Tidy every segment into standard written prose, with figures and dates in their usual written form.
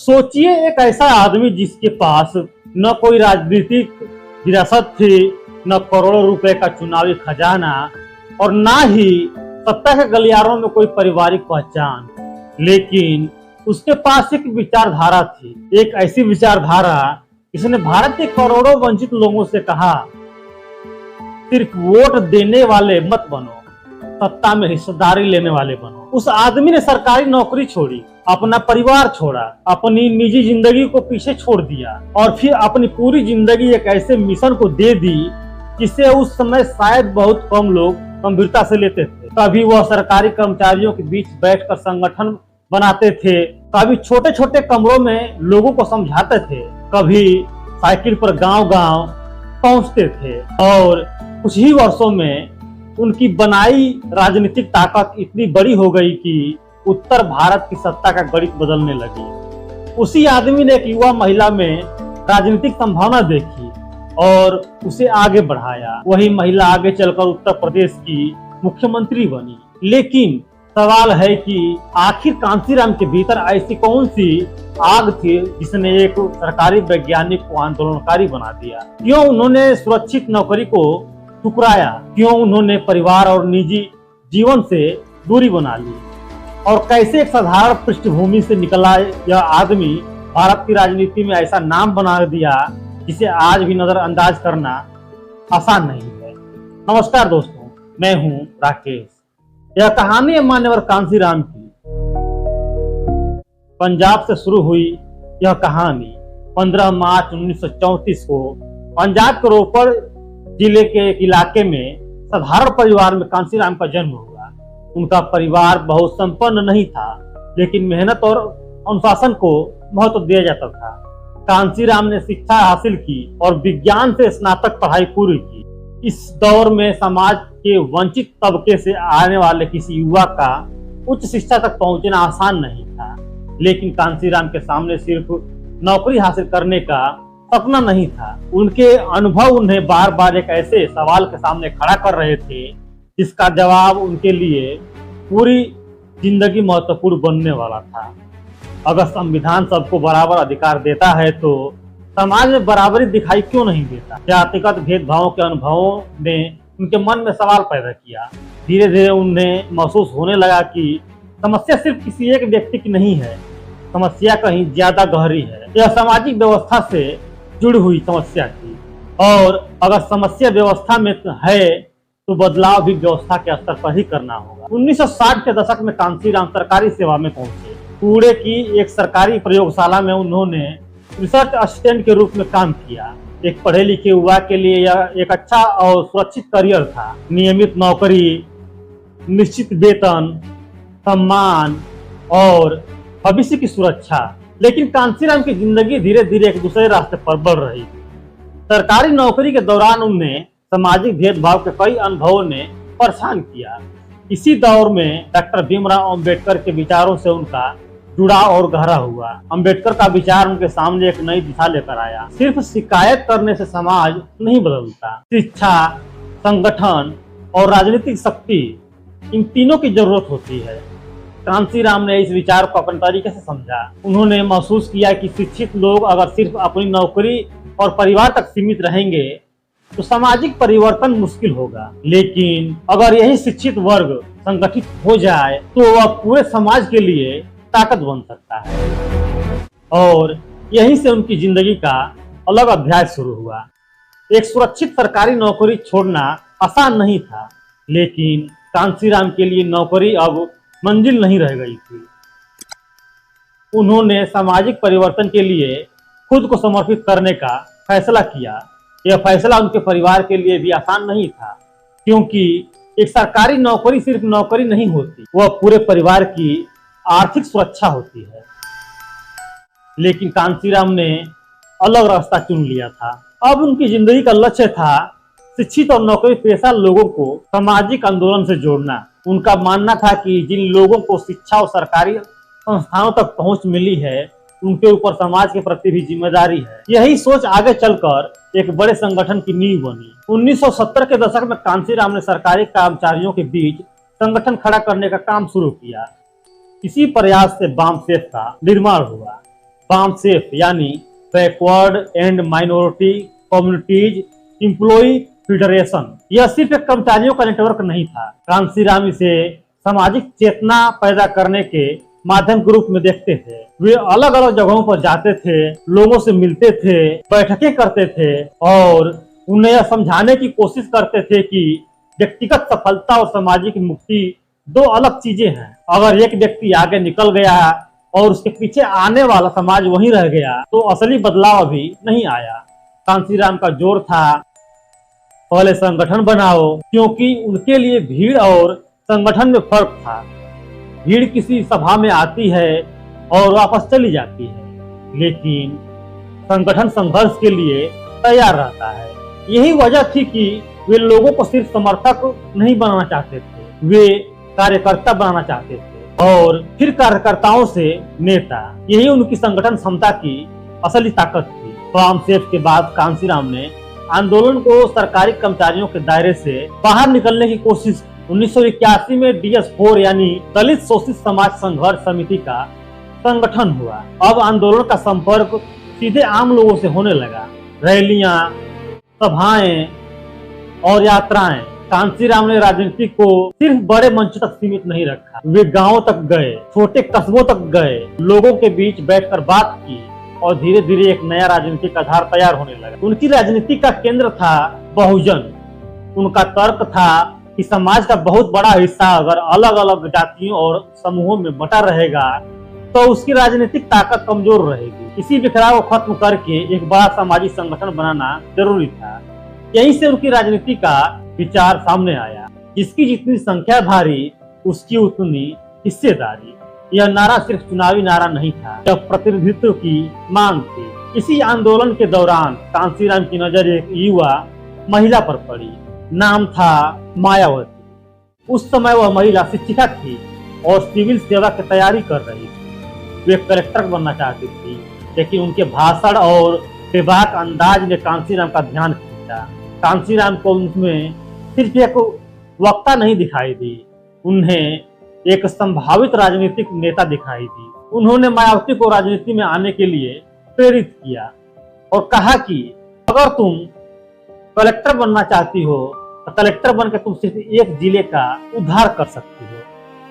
सोचिए एक ऐसा आदमी जिसके पास न कोई राजनीतिक विरासत थी, न करोड़ों रुपए का चुनावी खजाना और ना ही सत्ता के गलियारों में कोई पारिवारिक पहचान, लेकिन उसके पास एक विचारधारा थी। एक ऐसी विचारधारा जिसने भारत के करोड़ों वंचित लोगों से कहा, सिर्फ वोट देने वाले मत बनो, सत्ता में हिस्सेदारी लेने वाले बनो। उस आदमी ने सरकारी नौकरी छोड़ी, अपना परिवार छोड़ा, अपनी निजी जिंदगी को पीछे छोड़ दिया और फिर अपनी पूरी जिंदगी एक ऐसे मिशन को दे दी जिसे उस समय शायद बहुत कम लोग गंभीरता से लेते थे। कभी वह सरकारी कर्मचारियों के बीच बैठकर संगठन बनाते थे, कभी छोटे छोटे कमरों में लोगों को समझाते थे, कभी साइकिल पर गांव-गांव पहुंचते थे और कुछ ही वर्षों में उनकी बनाई राजनीतिक ताकत इतनी बड़ी हो गई कि उत्तर भारत की सत्ता का गणित बदलने लगी। उसी आदमी ने एक युवा महिला में राजनीतिक संभावना देखी और उसे आगे बढ़ाया। वही महिला आगे चलकर उत्तर प्रदेश की मुख्यमंत्री बनी। लेकिन सवाल है कि आखिर कांशीराम के भीतर ऐसी कौन सी आग थी जिसने एक सरकारी वैज्ञानिक को आंदोलनकारी बना दिया? क्यों उन्होंने सुरक्षित नौकरी को ठुकराया? क्यों उन्होंने परिवार और निजी जीवन से दूरी बना ली? और कैसे एक साधारण पृष्ठभूमि से निकला यह आदमी भारत की राजनीति में ऐसा नाम बना दिया जिसे आज भी नजरअंदाज करना आसान नहीं है। नमस्कार दोस्तों, मैं हूं राकेश। यह कहानी है मान्यवर कांशीराम की। पंजाब से शुरू हुई यह कहानी 15 मार्च 1934 को पंजाब के रोपड़ जिले के एक इलाके में साधारण परिवार में कांशीराम का जन्म हुआ। उनका परिवार बहुत संपन्न नहीं था, लेकिन मेहनत और अनुशासन को महत्व दिया जाता था। कांशीराम ने शिक्षा हासिल की और विज्ञान से स्नातक पढ़ाई पूरी की। इस दौर में समाज के वंचित तबके से आने वाले किसी युवा का उच्च शिक्षा तक पहुंचना आसान नहीं था, लेकिन कांशीराम के सामने सिर्फ नौकरी हासिल करने का सपना नहीं था। उनके अनुभव उन्हें बार बार एक ऐसे सवाल के सामने खड़ा कर रहे थे जिसका जवाब उनके लिए पूरी जिंदगी महत्वपूर्ण बनने वाला था। अगर संविधान सबको बराबर अधिकार देता है तो समाज में बराबरी दिखाई क्यों नहीं देता? जातिगत भेदभाव के अनुभवों ने उनके मन में सवाल पैदा किया। धीरे धीरे उन्हें महसूस होने लगा कि समस्या सिर्फ किसी एक व्यक्ति की नहीं है, समस्या कहीं ज्यादा गहरी है। यह सामाजिक व्यवस्था से जुड़ी हुई समस्या थी और अगर समस्या व्यवस्था में है तो बदलाव भी व्यवस्था के स्तर पर ही करना होगा। 1960 के दशक में कांशीराम सरकारी सेवा में पहुंचे। पुणे की एक सरकारी प्रयोगशाला में उन्होंने रिसर्च असिस्टेंट के रूप में काम किया। एक पढ़े लिखे युवा के लिए यह एक अच्छा और सुरक्षित करियर था। नियमित नौकरी, निश्चित वेतन, सम्मान और भविष्य की सुरक्षा। लेकिन कांशीराम की जिंदगी धीरे धीरे एक दूसरे रास्ते पर बढ़ रही थी। सरकारी नौकरी के दौरान उन्हें सामाजिक भेदभाव के कई अनुभवों ने परेशान किया। इसी दौर में डॉक्टर भीमराव अंबेडकर के विचारों से उनका जुड़ाव और गहरा हुआ। अंबेडकर का विचार उनके सामने एक नई दिशा लेकर आया। सिर्फ शिकायत करने से समाज नहीं बदलता, शिक्षा, संगठन और राजनीतिक शक्ति, इन तीनों की जरूरत होती है। कांशीराम ने इस विचार को अपने तरीके से समझा। उन्होंने महसूस किया कि शिक्षित लोग अगर सिर्फ अपनी नौकरी और परिवार तक सीमित रहेंगे तो सामाजिक परिवर्तन मुश्किल होगा, लेकिन अगर यही शिक्षित वर्ग संगठित हो जाए तो वह पूरे समाज के लिए ताकत बन सकता है। और यहीं से उनकी जिंदगी का अलग अध्याय शुरू हुआ। एक सुरक्षित सरकारी नौकरी छोड़ना आसान नहीं था, लेकिन कांशीराम के लिए नौकरी अब मंजिल नहीं रह गई थी। उन्होंने सामाजिक परिवर्तन के लिए खुद को समर्पित करने का फैसला किया। यह फैसला उनके परिवार के लिए भी आसान नहीं था, क्योंकि एक सरकारी नौकरी सिर्फ नौकरी नहीं होती, वह पूरे परिवार की आर्थिक सुरक्षा होती है। लेकिन कांशीराम ने अलग रास्ता चुन लिया था। अब उनकी जिंदगी का लक्ष्य था शिक्षित और नौकरी पेशा लोगों को सामाजिक आंदोलन से जोड़ना। उनका मानना था कि जिन लोगों को शिक्षा और सरकारी संस्थानों तक पहुंच मिली है, उनके ऊपर समाज के प्रति भी जिम्मेदारी है। यही सोच आगे चलकर एक बड़े संगठन की नींव बनी। 1970 के दशक में कांशीराम ने सरकारी कर्मचारियों के बीच संगठन खड़ा करने का काम शुरू किया। इसी प्रयास से वामसेफ का निर्माण हुआ। बामसेफ यानी backward and minority communities employ federation. यह सिर्फ एक कर्मचारियों का नेटवर्क नहीं था। कांशीराम इसे सामाजिक चेतना पैदा करने के माध्यम के रूप में देखते थे। वे अलग अलग जगहों पर जाते थे, लोगों से मिलते थे, बैठकें करते थे और उन्हें यह समझाने की कोशिश करते थे कि व्यक्तिगत सफलता और सामाजिक मुक्ति दो अलग चीजें हैं। अगर एक व्यक्ति आगे निकल गया और उसके पीछे आने वाला समाज वहीं रह गया तो असली बदलाव अभी नहीं आया। कांशीराम का जोर था पहले संगठन बनाओ, क्योंकि उनके लिए भीड़ और संगठन में फर्क था। भीड़ किसी सभा में आती है और वापस चली जाती है, लेकिन संगठन संघर्ष के लिए तैयार रहता है। यही वजह थी कि वे लोगों को सिर्फ समर्थक नहीं बनाना चाहते थे, वे कार्यकर्ता बनाना चाहते थे और फिर कार्यकर्ताओं से नेता। यही उनकी संगठन क्षमता की असली ताकत थी। बामसेफ के बाद कांशीराम ने आंदोलन को सरकारी कर्मचारियों के दायरे से बाहर निकलने की कोशिश की। 1981 में DS4 यानी दलित शोषित समाज संघर्ष समिति का संगठन हुआ। अब आंदोलन का संपर्क सीधे आम लोगों से होने लगा। रैलियां, सभाएं और यात्राएं। कांशीराम ने राजनीति को सिर्फ बड़े मंच तक सीमित नहीं रखा। वे गांवों तक गए, छोटे कस्बों तक गए, लोगों के बीच बैठकर बात की और धीरे धीरे एक नया राजनीतिक आधार तैयार होने लगा। उनकी राजनीति का केंद्र था बहुजन। उनका तर्क था कि समाज का बहुत बड़ा हिस्सा अगर अलग अलग जातियों और समूहों में बटा रहेगा तो उसकी राजनीतिक ताकत कमजोर रहेगी। इसी बिखराव को खत्म करके एक बड़ा सामाजिक संगठन बनाना जरूरी था। यहीं से उनकी राजनीति का विचार सामने आया, जिसकी जितनी संख्या भारी उसकी उतनी हिस्सेदारी। यह नारा सिर्फ चुनावी नारा नहीं था, यह प्रतिनिधित्व की मांग थी। इसी आंदोलन के दौरान कांशीराम की नजर एक युवा महिला पर पड़ी। नाम था मायावती। उस समय वह महिला शिक्षिका थी और सिविल सेवा की तैयारी कर रही थी। वे कलेक्टर बनना चाहती थी, लेकिन उनके भाषण और बेबाक अंदाज ने कांशीराम का ध्यान खींचा। कांशीराम को उनमें सिर्फ एक वक्ता नहीं दिखाई दी, उन्हें एक संभावित राजनीतिक नेता दिखाई दी। उन्होंने मायावती को राजनीति में आने के लिए प्रेरित किया और कहा कि अगर तुम कलेक्टर बनना चाहती हो तो कलेक्टर बनकर तुम सिर्फ एक जिले का उद्धार कर सकती हो,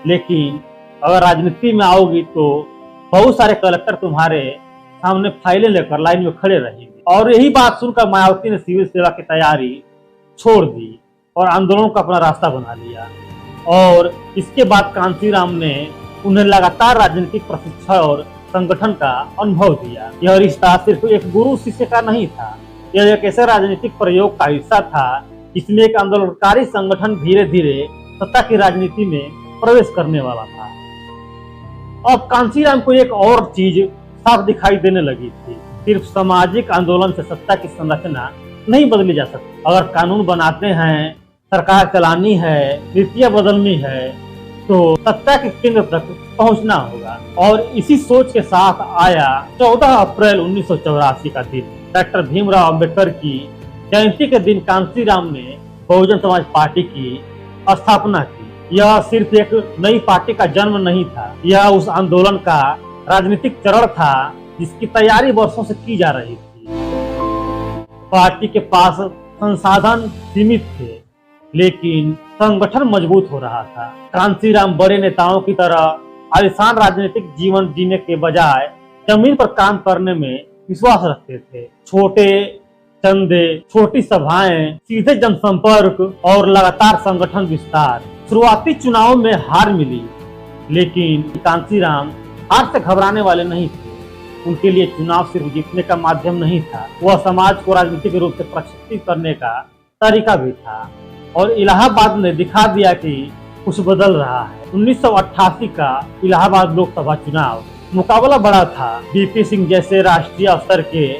लेकिन अगर राजनीति में आओगी तो बहुत सारे कलेक्टर तुम्हारे सामने फाइलें लेकर लाइन में खड़े रहेंगे। और यही बात सुनकर मायावती ने सिविल सेवा की तैयारी छोड़ दी और आंदोलन का अपना रास्ता बना लिया। और इसके बाद कांशीराम ने उन्हें लगातार राजनीतिक प्रशिक्षण और संगठन का अनुभव दिया। यह रिश्ता सिर्फ एक गुरु शिष्य का नहीं था, यह एक ऐसे राजनीतिक प्रयोग का हिस्सा था जिसमें एक आंदोलनकारी संगठन धीरे धीरे सत्ता की राजनीति में प्रवेश करने वाला था। अब कांशीराम को एक और चीज साफ दिखाई देने लगी थी, सिर्फ सामाजिक आंदोलन से सत्ता की संरचना नहीं बदली जा सकती। अगर कानून बनाते हैं, सरकार चलानी है, नीतियां बदलनी है तो सत्ता के केंद्र तक पहुंचना होगा। और इसी सोच के साथ आया 14 अप्रैल 1984 का दिन। डॉक्टर भीमराव अंबेडकर की जयंती के दिन कांशीराम ने बहुजन समाज पार्टी की स्थापना की। यह सिर्फ एक नई पार्टी का जन्म नहीं था, यह उस आंदोलन का राजनीतिक चरण था जिसकी तैयारी वर्षों से की जा रही थी। पार्टी के पास संसाधन सीमित थे, लेकिन संगठन मजबूत हो रहा था। कांशीराम बड़े नेताओं की तरह आलिशान राजनीतिक जीवन जीने के बजाय जमीन पर काम करने में विश्वास रखते थे। छोटे चंदे, छोटी सभाएं, सीधे जनसंपर्क और लगातार संगठन विस्तार। शुरुआती चुनाव में हार मिली, लेकिन कांशीराम हार से घबराने वाले नहीं थे। उनके लिए चुनाव सिर्फ जीतने का माध्यम नहीं था, वह समाज को राजनीतिक रूप से प्रशिक्षित करने का तरीका भी था। और इलाहाबाद ने दिखा दिया कि कुछ बदल रहा है। 1988 का इलाहाबाद लोकसभा चुनाव मुकाबला बड़ा था। बीपी सिंह जैसे राष्ट्रीय स्तर के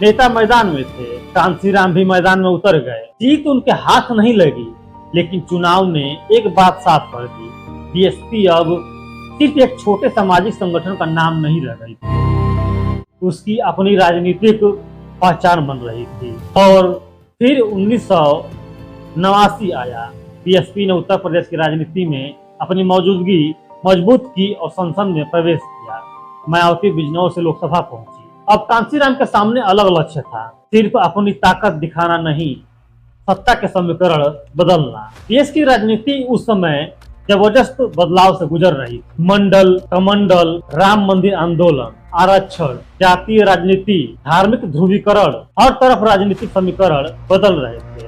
नेता मैदान में थे। कांशीराम भी मैदान में उतर गए। जीत उनके हाथ नहीं लगी, लेकिन चुनाव ने एक बात साफ कर दी, बीएसपी अब सिर्फ एक छोटे सामाजिक संगठन का नाम नहीं रह गई थी, उसकी अपनी राजनीतिक पहचान बन रही थी। और फिर 1989 आया। बीएसपी ने उत्तर प्रदेश की राजनीति में अपनी मौजूदगी मजबूत की और संसद में प्रवेश किया। मायावती बिजनौर से लोकसभा पहुंची। अब कांशीराम के सामने अलग लक्ष्य था, सिर्फ अपनी ताकत दिखाना नहीं, सत्ता के समीकरण बदलना। देश की राजनीति उस समय जबरदस्त बदलाव से गुजर रही थी। मंडल, कमंडल, राम मंदिर आंदोलन, आरक्षण, जातीय राजनीति, धार्मिक ध्रुवीकरण, हर तरफ राजनीतिक समीकरण बदल रहे थे।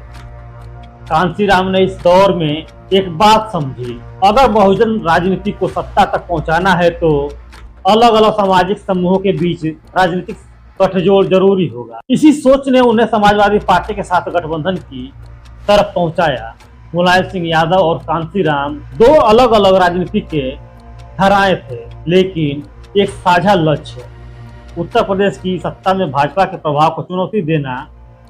कांशीराम ने इस दौर में एक बात समझी, अगर बहुजन राजनीति को सत्ता तक पहुंचाना है तो अलग अलग सामाजिक समूहों के बीच राजनीतिक गठजोड़ जरूरी होगा। इसी सोच ने उन्हें समाजवादी पार्टी के साथ गठबंधन की तरफ पहुंचाया। मुलायम सिंह यादव और कांशीराम दो अलग अलग राजनीति के धाराएं थे, लेकिन एक साझा लक्ष्य, उत्तर प्रदेश की सत्ता में भाजपा के प्रभाव को चुनौती देना।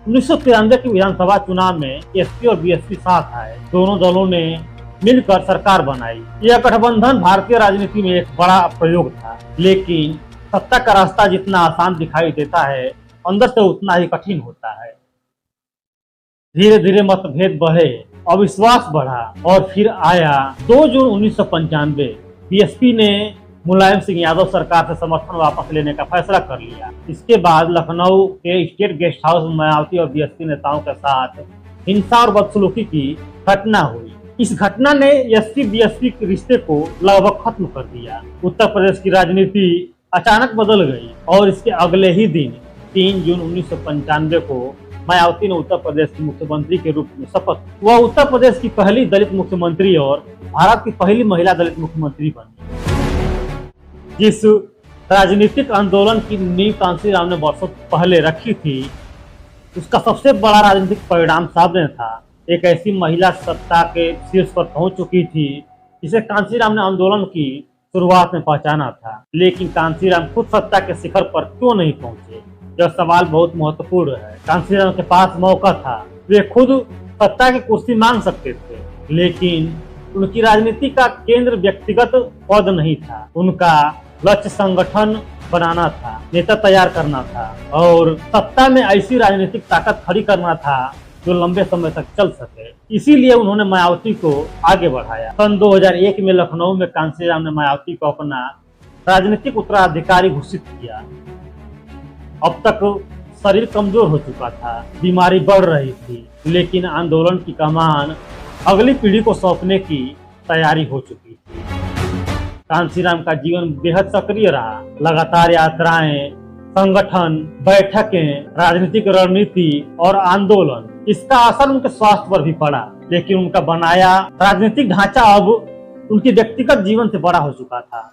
1993 के विधानसभा चुनाव में एसपी और बीएसपी साथ आए, दोनों दलों ने मिलकर सरकार बनाई। यह गठबंधन भारतीय राजनीति में एक बड़ा प्रयोग था, लेकिन सत्ता का रास्ता जितना आसान दिखाई देता है, अंदर से उतना ही कठिन होता है। धीरे धीरे मतभेद बढ़े, अविश्वास बढ़ा और फिर आया 2 जून 1995। बीएसपी ने मुलायम सिंह यादव सरकार से समर्थन वापस लेने का फैसला कर लिया। इसके बाद लखनऊ के स्टेट गेस्ट हाउस में मायावती और बीएसपी नेताओं के साथ हिंसा और बदसलूकी की घटना हुई। इस घटना ने एसपी बीएसपी के रिश्ते को लगभग खत्म कर दिया। उत्तर प्रदेश की राजनीति अचानक बदल गई और इसके अगले ही दिन 3 जून 1995 को मायावती ने उत्तर प्रदेश की मुख्यमंत्री के रूप में शपथ। वह उत्तर प्रदेश की पहली दलित मुख्यमंत्री और भारत की पहली महिला दलित मुख्यमंत्री बनी। जिस राजनीतिक आंदोलन की नींव कांशीराम ने वर्षों पहले रखी थी, उसका सबसे बड़ा राजनीतिक परिणाम सामने था। एक ऐसी महिला सत्ता के शीर्ष पर पहुंच चुकी थी जिसे कांशीराम ने आंदोलन की शुरुआत में पहचाना था। लेकिन कांशीराम खुद सत्ता के शिखर पर क्यों नहीं पहुंचे, यह सवाल बहुत महत्वपूर्ण है। कांशीराम के पास मौका था, वे खुद सत्ता की कुर्सी मांग सकते थे, लेकिन उनकी राजनीति का केंद्र व्यक्तिगत पद नहीं था। उनका लक्ष्य संगठन बनाना था, नेता तैयार करना था और सत्ता में ऐसी राजनीतिक ताकत खड़ी करना था जो लंबे समय तक चल सके। इसीलिए उन्होंने मायावती को आगे बढ़ाया। सन 2001 में लखनऊ में कांशीराम ने मायावती को अपना राजनीतिक उत्तराधिकारी घोषित किया। अब तक शरीर कमजोर हो चुका था, बीमारी बढ़ रही थी, लेकिन आंदोलन की कमान अगली पीढ़ी को सौंपने की तैयारी हो चुकी थी। कांशीराम का जीवन बेहद सक्रिय रहा। लगातार यात्राएं, संगठन, बैठकें, राजनीतिक रणनीति और आंदोलन, इसका असर उनके स्वास्थ्य पर भी पड़ा। लेकिन उनका बनाया राजनीतिक ढांचा अब उनके व्यक्तिगत जीवन से बड़ा हो चुका था।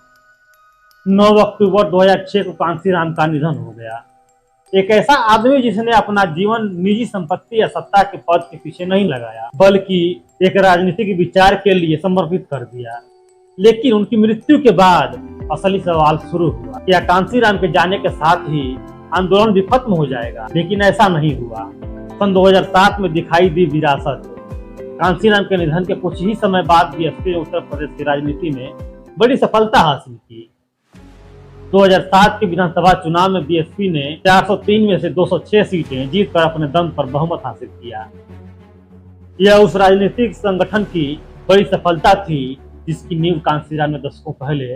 9 अक्टूबर 2006 को कांशीराम का निधन हो गया। एक ऐसा आदमी जिसने अपना जीवन निजी संपत्ति या सत्ता के पद के पीछे नहीं लगाया, बल्कि एक राजनीतिक विचार के लिए समर्पित कर दिया। लेकिन उनकी मृत्यु के बाद असली सवाल शुरू हुआ, क्या कांशीराम के जाने के साथ ही आंदोलन भी खत्म हो जाएगा? लेकिन ऐसा नहीं हुआ। सन 2007 में दिखाई दी विरासत। कांशीराम के निधन के कुछ ही समय बाद बीएसपी ने उत्तर प्रदेश की राजनीति में बड़ी सफलता हासिल की। 2007 के विधानसभा चुनाव में बीएसपी ने 403 में से 206 सीटें जीतकर अपने दम पर बहुमत हासिल किया। यह उस राजनीतिक संगठन की बड़ी सफलता थी जिसकी नींव कांशीराम ने दशकों पहले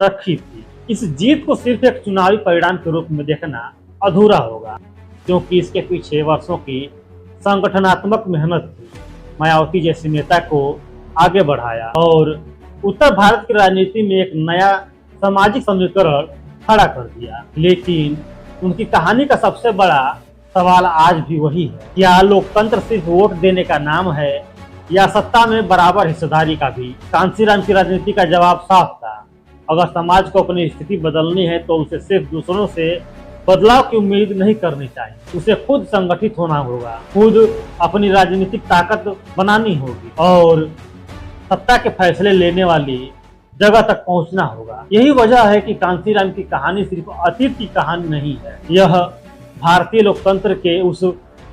रखी थी। इस जीत को सिर्फ एक चुनावी परिणाम के रूप में देखना अधूरा होगा, क्योंकि इसके पीछे वर्षों की संगठनात्मक मेहनत थी। मायावती जैसे नेता को आगे बढ़ाया और उत्तर भारत की राजनीति में एक नया सामाजिक समीकरण खड़ा कर दिया। लेकिन उनकी कहानी का सबसे बड़ा सवाल आज भी वही है, क्या लोकतंत्र सिर्फ वोट देने का नाम है या सत्ता में बराबर हिस्सेदारी का भी? कांशीराम की राजनीति का जवाब साफ था। अगर समाज को अपनी स्थिति बदलनी है तो उसे सिर्फ दूसरों से बदलाव की उम्मीद नहीं करनी चाहिए, उसे खुद संगठित होना होगा, खुद अपनी राजनीतिक ताकत बनानी होगी और सत्ता के फैसले लेने वाली जगह तक पहुंचना होगा। यही वजह है कि कांशीराम की कहानी सिर्फ अतीत की कहानी नहीं है, यह भारतीय लोकतंत्र के उस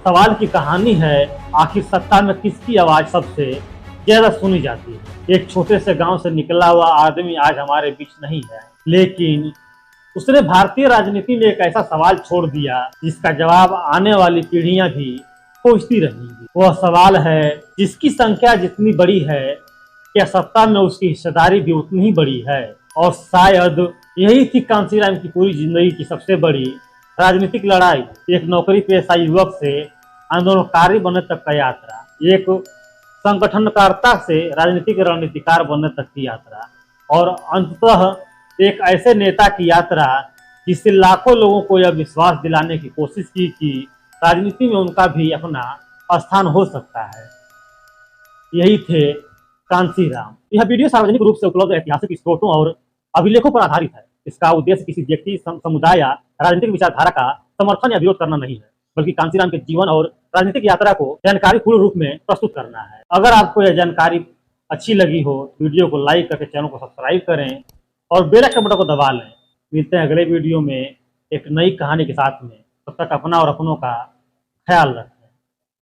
सवाल की कहानी है, आखिर सत्ता में किसकी आवाज सबसे ज्यादा सुनी जाती है। एक छोटे से गांव से निकला हुआ आदमी आज हमारे बीच नहीं है, लेकिन उसने भारतीय राजनीति में एक ऐसा सवाल छोड़ दिया जिसका जवाब आने वाली पीढ़ियां भी खोजती रहेंगी। वह सवाल है, जिसकी संख्या जितनी बड़ी है, क्या सत्ता में उसकी हिस्सेदारी भी उतनी ही बड़ी है? और शायद यही थी कांसीराम की पूरी जिंदगी की सबसे बड़ी राजनीतिक लड़ाई। एक नौकरी पेशा युवक से आंदोलनकारी बनने तक का यात्रा, एक संगठनकर्ता से राजनीतिक रणनीतिकार बनने तक की यात्रा, और अंततः एक ऐसे नेता की यात्रा जिससे लाखों लोगों को यह विश्वास दिलाने की कोशिश की कि राजनीति में उनका भी अपना स्थान हो सकता है। यही थे कांसीराम। यह वीडियो सार्वजनिक रूप से उपलब्ध ऐतिहासिक स्रोतों और अभिलेखों पर आधारित है। इसका उद्देश्य किसी व्यक्ति, समुदाय या राजनीतिक विचारधारा का समर्थन या विरोध करना नहीं है, बल्कि कांसीराम के जीवन और राजनीतिक यात्रा को जानकारी पूर्ण रूप में प्रस्तुत करना है। अगर आपको यह जानकारी अच्छी लगी हो, वीडियो को लाइक करके चैनल को सब्सक्राइब करें और बेल आइकन बटन को दबा लें। मिलते हैं अगले वीडियो में एक नई कहानी के साथ में। तब तक अपना और अपनों का ख्याल रखें।